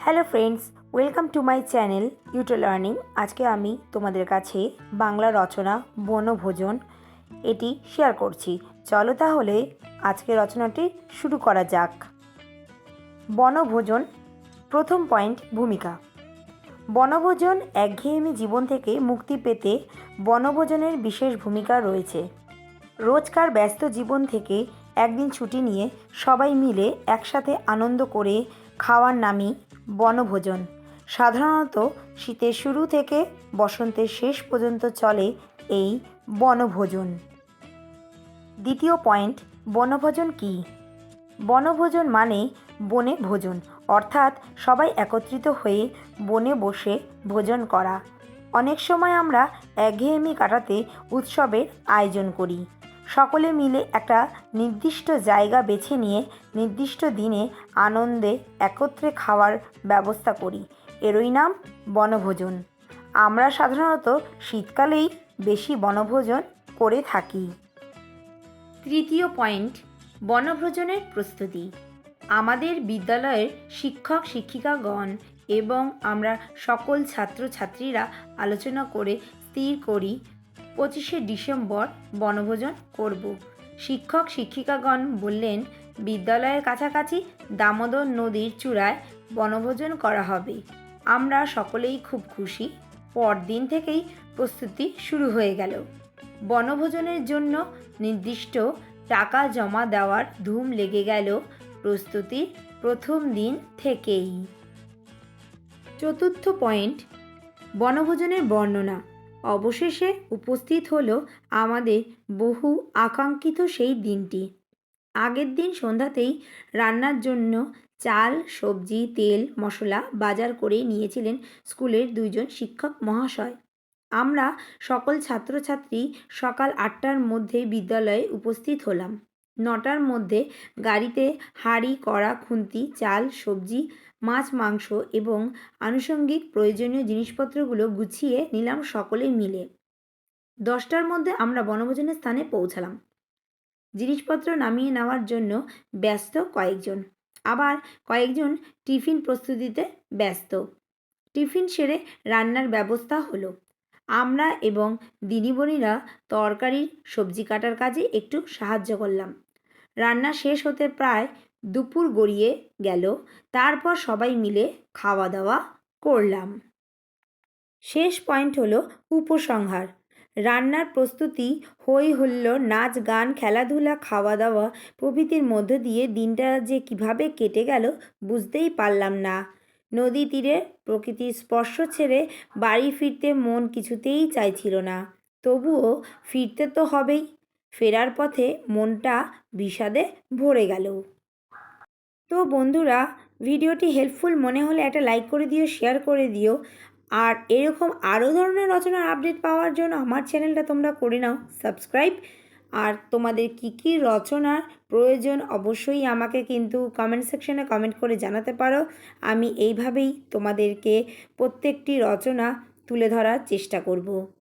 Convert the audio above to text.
Hello friends, welcome to my channel ইউটো learning. আজকে আমি তোমাদের কাছে বাংলা রচনা বনভোজন এটি শেয়ার করছি। চলো তাহলে আজকে রচনাটি শুরু করা যাক। বনভোজন। প্রথম পয়েন্ট, ভূমিকা। বনভোজন একঘেয়েমি জীবন থেকে মুক্তি পেতে বনভোজনের বিশেষ ভূমিকা রয়েছে। রোজকার ব্যস্ত জীবন থেকে একদিন ছুটি নিয়ে সবাই মিলে একসাথে আনন্দ করে খাওয়ার নামই বনভোজন। সাধারণত শীতের শুরু থেকে বসন্তের শেষ পর্যন্ত চলে এই বনভোজন। দ্বিতীয় পয়েন্ট, বনভোজন কী? বনভোজন মানে বনে ভোজন, অর্থাৎ সবাই একত্রিত হয়ে বনে বসে ভোজন করা। অনেক সময় আমরা একঘেয়েমি কাটাতে উৎসবের আয়োজন করি। সকলে মিলে একটা নির্দিষ্ট জায়গা বেছে নিয়ে নির্দিষ্ট দিনে আনন্দে একত্রে খাওয়ার ব্যবস্থা করি। এরই নাম বনভোজন। আমরা সাধারণত শীতকালেই বেশি বনভোজন করে থাকি। তৃতীয় পয়েন্ট, বনভোজনের প্রস্তুতি। আমাদের বিদ্যালয়ের শিক্ষক শিক্ষিকাগণ এবং আমরা সকল ছাত্রছাত্রীরা আলোচনা করে স্থির করি 25শে ডিসেম্বর বনভোজন করব। শিক্ষক শিক্ষিকাগণ বললেন, বিদ্যালয়ের কাছাকাছি দামোদর নদীর চূড়ায় বনভোজন করা হবে। আমরা সকলেই খুব খুশি। পরদিন থেকেই প্রস্তুতি শুরু হয়ে গেল। বনভোজনের জন্য নির্দিষ্ট টাকা জমা দেওয়ার ধুম লেগে গেল প্রস্তুতির প্রথম দিন থেকেই। চতুর্থ পয়েন্ট, বনভোজনের বর্ণনা। অবশেষে উপস্থিত হলো আমাদের বহু আকাঙ্ক্ষিত সেই দিনটি। আগের দিন সন্ধ্যাতেই রান্নার জন্য চাল, সবজি, তেল, মশলা বাজার করে নিয়েছিলেন স্কুলের 2জন শিক্ষক মহাশয়। আমরা সকল ছাত্রছাত্রী সকাল 8টার মধ্যে বিদ্যালয়ে উপস্থিত হলাম। 9টার মধ্যে গাড়িতে হাঁড়ি, কড়া, খুন্তি, চাল, সবজি, মাছ, মাংস এবং আনুষঙ্গিক প্রয়োজনীয় জিনিসপত্রগুলো গুছিয়ে নিলাম সকলে মিলে। 10টার মধ্যে আমরা বনভোজনের স্থানে পৌঁছালাম। জিনিসপত্র নামিয়ে নেওয়ার জন্য ব্যস্ত কয়েকজন, আবার কয়েকজন টিফিন প্রস্তুতিতে ব্যস্ত। টিফিন সেরে রান্নার ব্যবস্থা হলো। আমরা এবং দিদিমণিরা তরকারির সবজি কাটার কাজে একটু সাহায্য করলাম। রান্না শেষ হতে প্রায় দুপুর গড়িয়ে গেল। তারপর সবাই মিলে খাওয়া দাওয়া করলাম। শেষ পয়েন্ট হলো উপসংহার। রান্নার প্রস্তুতি, হই হুল্লোড়, নাচ গান, খেলাধুলা, খাওয়া দাওয়া প্রভৃতির মধ্য দিয়ে দিনটা যে কিভাবে কেটে গেল বুঝতেই পারলাম না। নদী তীরে প্রকৃতির স্পর্শ ছেড়ে বাড়ি ফিরতে মন কিছুতেই চাইছিল না। তবুও ফিরতে তো হবেই। ফেরার পথে মনটা বিষাদে ভরে গেল। তো বন্ধুরা, ভিডিওটি হেল্পফুল মনে হলে একটা লাইক করে দিও, শেয়ার করে দিও। আর এরকম আরও ধরনের রচনার আপডেট পাওয়ার জন্য আমার চ্যানেলটা তোমরা করে নাও সাবস্ক্রাইব। আর তোমাদের কী কী রচনার প্রয়োজন অবশ্যই আমাকে কিন্তু কমেন্ট সেকশনে কমেন্ট করে জানাতে পারো। আমি এইভাবেই তোমাদেরকে প্রত্যেকটি রচনা তুলে ধরার চেষ্টা করব।